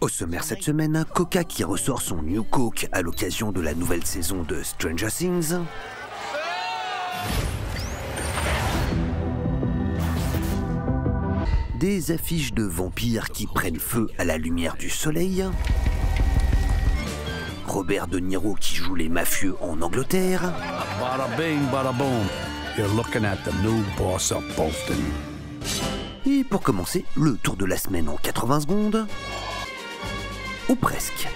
Au sommaire cette semaine, Coca qui ressort son New Coke à l'occasion de la nouvelle saison de Stranger Things. Des affiches de vampires qui prennent feu à la lumière du soleil. Robert De Niro qui joue les mafieux en Angleterre. Bada bing, bada boom. You're looking at the new boss of Bolton. Et pour commencer, le tour de la semaine en 80 secondes. Ou presque.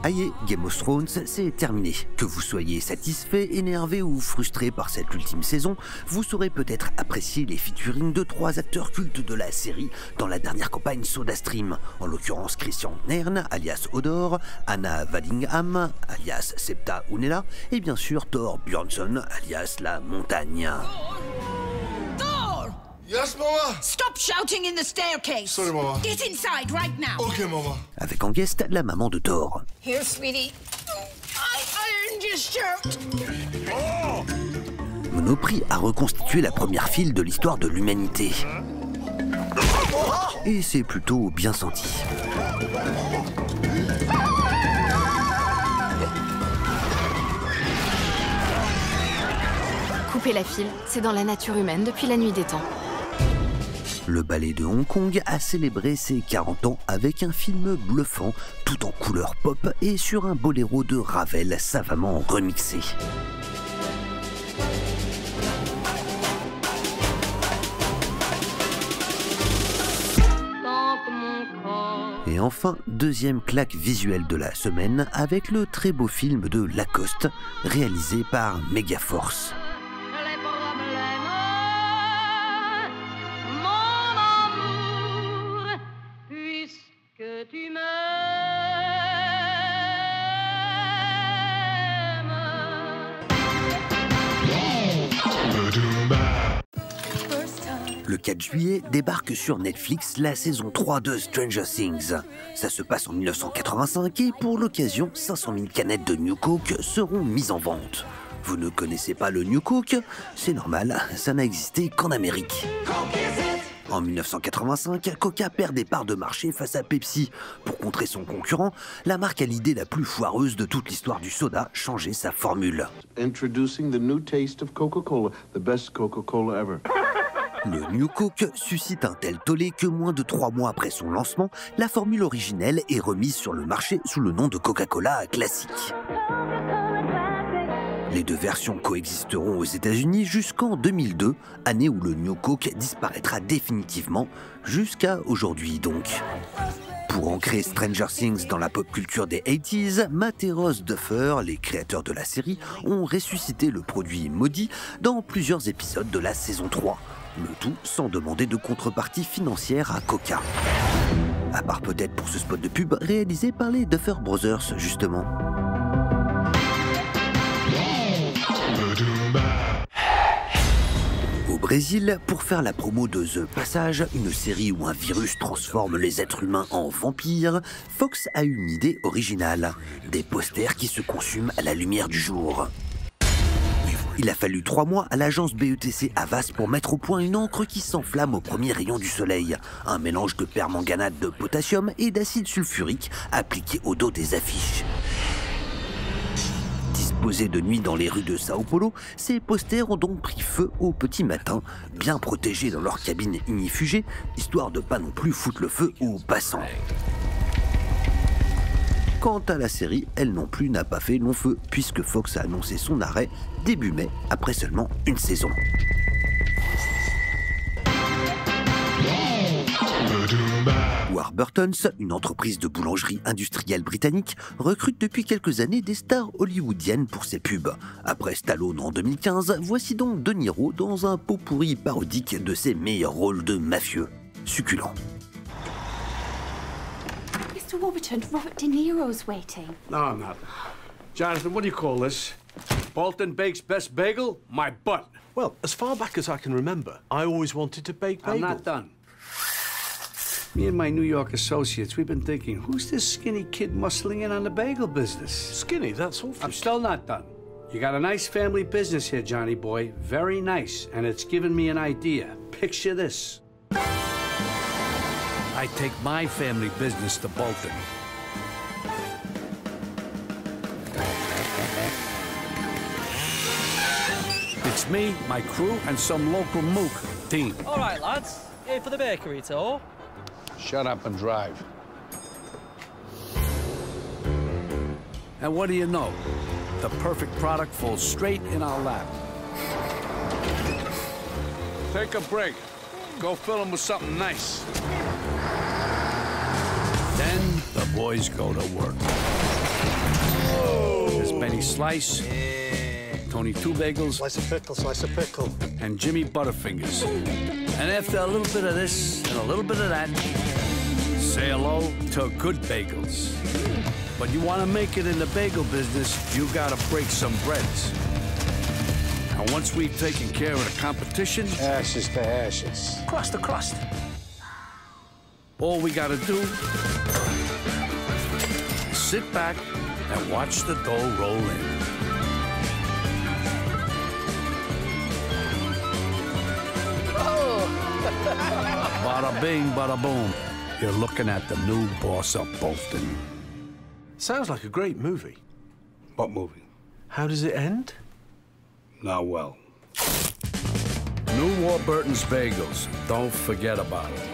Aïe, Game of Thrones, c'est terminé. Que vous soyez satisfait, énervé ou frustré par cette ultime saison, vous saurez peut-être apprécier les featurings de 3 acteurs cultes de la série dans la dernière campagne SodaStream, en l'occurrence Christian Nairn, alias Hodor, Anna Waddingham, alias Septa Unella, et bien sûr Thor Bjornsson, alias La Montagne. Yes, Mama? Stop shouting in the staircase. Sorry, Mama. Get inside right now. Okay, Mama. Avec en guest la maman de Thor. Here, sweetie. I earned your shirt. Monoprix a reconstitué la première file de l'histoire de l'humanité. Et c'est plutôt bien senti. Couper la file, c'est dans la nature humaine depuis la nuit des temps. Le ballet de Hong Kong a célébré ses 40 ans avec un film bluffant, tout en couleur pop et sur un boléro de Ravel savamment remixé. Et enfin, deuxième claque visuelle de la semaine avec le très beau film de Lacoste, réalisé par Megaforce. Le 4 juillet débarque sur Netflix la saison 3 de Stranger Things. Ça se passe en 1985 et pour l'occasion, 500 000 canettes de New Coke seront mises en vente. Vous ne connaissez pas le New Coke? C'est normal, ça n'a existé qu'en Amérique. En 1985, Coca perd des parts de marché face à Pepsi. Pour contrer son concurrent, la marque a l'idée la plus foireuse de toute l'histoire du soda, changer sa formule. Introducing the new taste of Coca-Cola, the best Coca-Cola ever. Le New Coke suscite un tel tollé que moins de 3 mois après son lancement, la formule originelle est remise sur le marché sous le nom de Coca-Cola Classic. Les deux versions coexisteront aux États-Unis jusqu'en 2002, année où le New Coke disparaîtra définitivement, jusqu'à aujourd'hui donc. Pour ancrer Stranger Things dans la pop culture des 80s, Matt et Ross Duffer, les créateurs de la série, ont ressuscité le produit maudit dans plusieurs épisodes de la saison 3. Le tout sans demander de contrepartie financière à Coca. À part peut-être pour ce spot de pub réalisé par les Duffer Brothers, justement. Au Brésil, pour faire la promo de The Passage, une série où un virus transforme les êtres humains en vampires, Fox a une idée originale. Des posters qui se consument à la lumière du jour. Il a fallu 3 mois à l'agence BETC Havas pour mettre au point une encre qui s'enflamme au premier rayon du soleil. Un mélange de permanganate de potassium et d'acide sulfurique appliqué au dos des affiches. Disposés de nuit dans les rues de Sao Paulo, ces posters ont donc pris feu au petit matin, bien protégés dans leur cabine ignifugée, histoire de pas non plus foutre le feu aux passants. Quant à la série, elle non plus n'a pas fait long feu, puisque Fox a annoncé son arrêt début mai, après seulement une saison. Warburton's, une entreprise de boulangerie industrielle britannique, recrute depuis quelques années des stars hollywoodiennes pour ses pubs. Après Stallone en 2015, voici donc De Niro dans un pot-pourri parodique de ses meilleurs rôles de mafieux. Succulent. Mr. Warburton, Robert De Niro's waiting. No, I'm not. Jonathan, what do you call this? Bolton bakes best bagel? My butt. Well, as far back as I can remember, I always wanted to bake bagels. I'm not done. Me and my New York associates, we've been thinking, who's this skinny kid muscling in on the bagel business? Skinny, that's awful. I'm still not done. You got a nice family business here, Johnny boy. Very nice. And it's given me an idea. Picture this. I take my family business to Bolton. It's me, my crew, and some local mook team. All right, lads. Here for the bakery tour. Shut up and drive. And what do you know? The perfect product falls straight in our lap. Take a break. Go fill them with something nice. Then the boys go to work. There's Benny Slice, Tony Two Bagels, Slice of pickle. and Jimmy Butterfingers. And after a little bit of this and a little bit of that, say hello to Good Bagels. But you want to make it in the bagel business, you got to break some breads. And once we've taken care of the competition, Ashes to ashes. crust to crust. All we got to do is sit back and watch the dough roll in. Bada bing, bada boom. You're looking at the new boss of Bolton. Sounds like a great movie. What movie? How does it end? Not well. New Warburton's Bagels. Don't forget about it.